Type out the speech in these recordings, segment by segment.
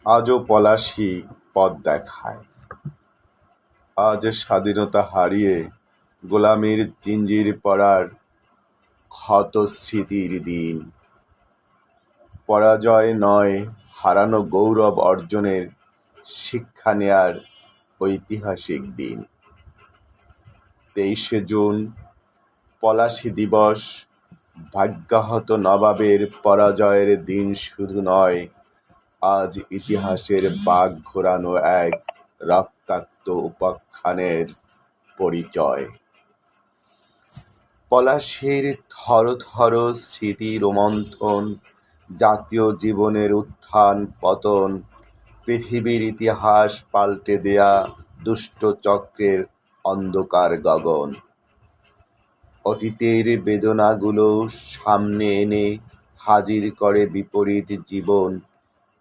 আজও পলাশী পথ দেখায়। আজ স্বাধীনতা হারিয়ে গোলামির জিঞ্জির পরার ক্ষত স্মৃতির দিন। পরাজয় নয়, হারানো গৌরব অর্জনের শিক্ষা নেয়ার ঐতিহাসিক দিন। 23শে জুন পলাশী দিবস ভাগ্যাহত নবাবের পরাজয়ের দিন শুধু নয়, আজ ইতিহাসের বাঁক ঘোরানো এক রক্তাক্ত উপাখ্যানের পরিচয়। পলাশীর থর থর স্মৃতি রোমন্থন, জাতীয় জীবনের উত্থান পতন, পৃথিবীর ইতিহাস পাল্টে দেয়া দুষ্ট চক্রের অন্ধকার গগন। অতীতের বেদনাগুলো সামনে এনে হাজির করে বিপরীত জীবন,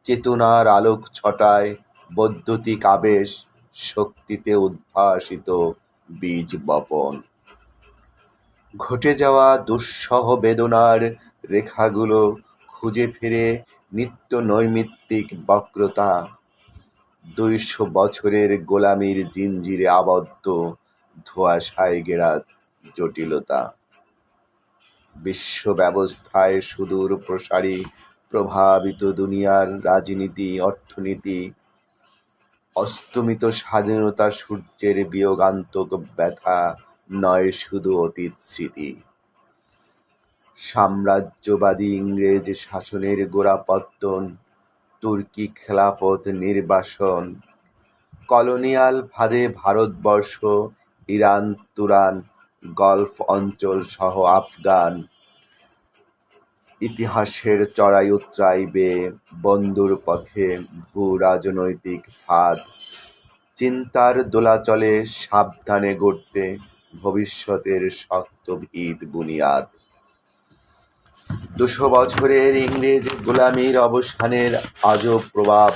চেতনার আলোক ছটায় বৈদ্যুতিক আবেশ, শক্তিতে উদ্ভাসিত বীজ বপন। ঘটে যাওয়া দুঃসহ বেদনার রেখাগুলো খুঁজে ফিরে নিত্য নৈমিত্তিক বক্রতা, 200 বছরের গোলামির জিঞ্জিরে আবদ্ধ ধোঁয়াশায় ঘেরা জটিলতা। বিশ্ব ব্যবস্থায় সুদূর প্রসারী প্রভাবিত দুনিয়ার রাজনীতি, অর্থনীতি, অস্তমিত স্বাধীনতা সূর্যের বিয়োগান্তক ব্যথা নয় শুধু অতীত স্মৃতি। সাম্রাজ্যবাদী ইংরেজ শাসনের গোড়াপত্তন, তুর্কি খেলাফত নির্বাসন, কলোনিয়াল ফাঁদে ভারতবর্ষ, ইরান, তুরান, গলফ অঞ্চল সহ আফগান, ইতিহাসের চড়াই উতরাই বেয়ে বন্ধুর পথে ভূ রাজনৈতিক ফাঁদ, চিন্তার দোলাচলে সাবধানে গড়তে ভবিষ্যতের শক্ত ভিত বুনিয়াদ। 200 বছরের ইংরেজ গোলামির অবসানের আজও প্রভাব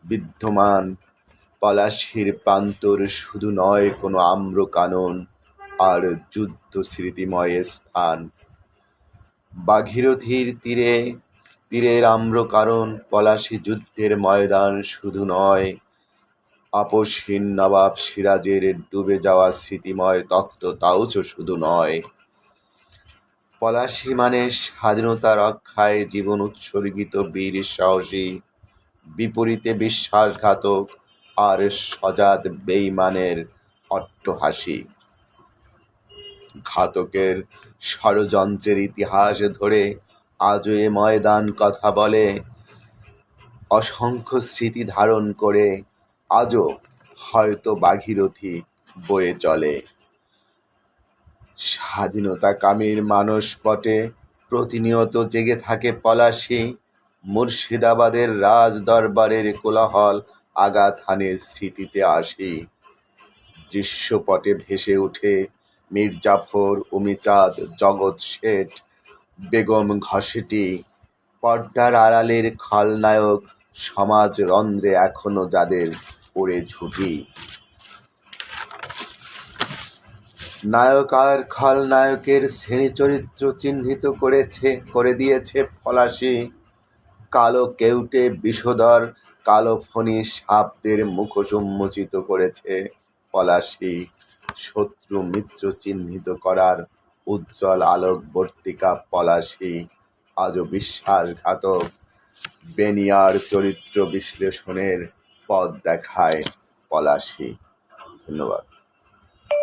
বিদ্যমান। পলাশীর প্রান্তর শুধু নয় কোনো আম্রকানন আর যুদ্ধ স্মৃতিময় স্থান। ভাগীরথীর তীরের আম্রকানন পলাশী যুদ্ধের ময়দান শুধু নয়, আপসহীন নবাব সিরাজের ডুবে যাওয়া স্মৃতিময় তখ্ত তাউজও শুধু নয়। পলাশী মানে স্বাধীনতা রক্ষায় জীবন উৎসর্গিত বীর সাহসী, বিপরীতে বিশ্বাসঘাতক আর সজাত বেঈমানের অট্টহাসি। ঘাতকের ষড়যন্ত্রের ইতিহাস ধরে আজও এ ময়দান কথা বলে, অসংখ্য স্মৃতি ধারণ করে আজও হয়তো ভাগীরথী বয়ে চলে। স্বাধীনতাকামীর মানসপটে প্রতিনিয়ত জেগে থাকে পলাশী, মুর্শিদাবাদের রাজ দরবারের কোলাহল আগা খানের স্মৃতিতে আসি। দৃশ্যপটে ভেসে ওঠে মীর জাফর, উমিচাঁদ, জগৎ শেঠ, বেগম ঘসেটি, পর্দার আড়ালের খলনায়ক, সমাজ রন্ধ্রে এখনো যাদের ওড়ে ঝুঁকি। নায়ক আর খলনায়কের শ্রেণীচরিত্র চিহ্নিত করে দিয়েছে পলাশী। কালো কেউটে বিষধর, কালো ফণী সাপদের মুখোশ উন্মোচিত করেছে পলাশী। শত্রু মিত্র চিহ্নিত করার উজ্জ্বল আলোকবর্তিকা পলাশী। আজও বিশ্বাসঘাতক বেনিয়ার চরিত্র বিশ্লেষণের পথ দেখায় পলাশী। ধন্যবাদ।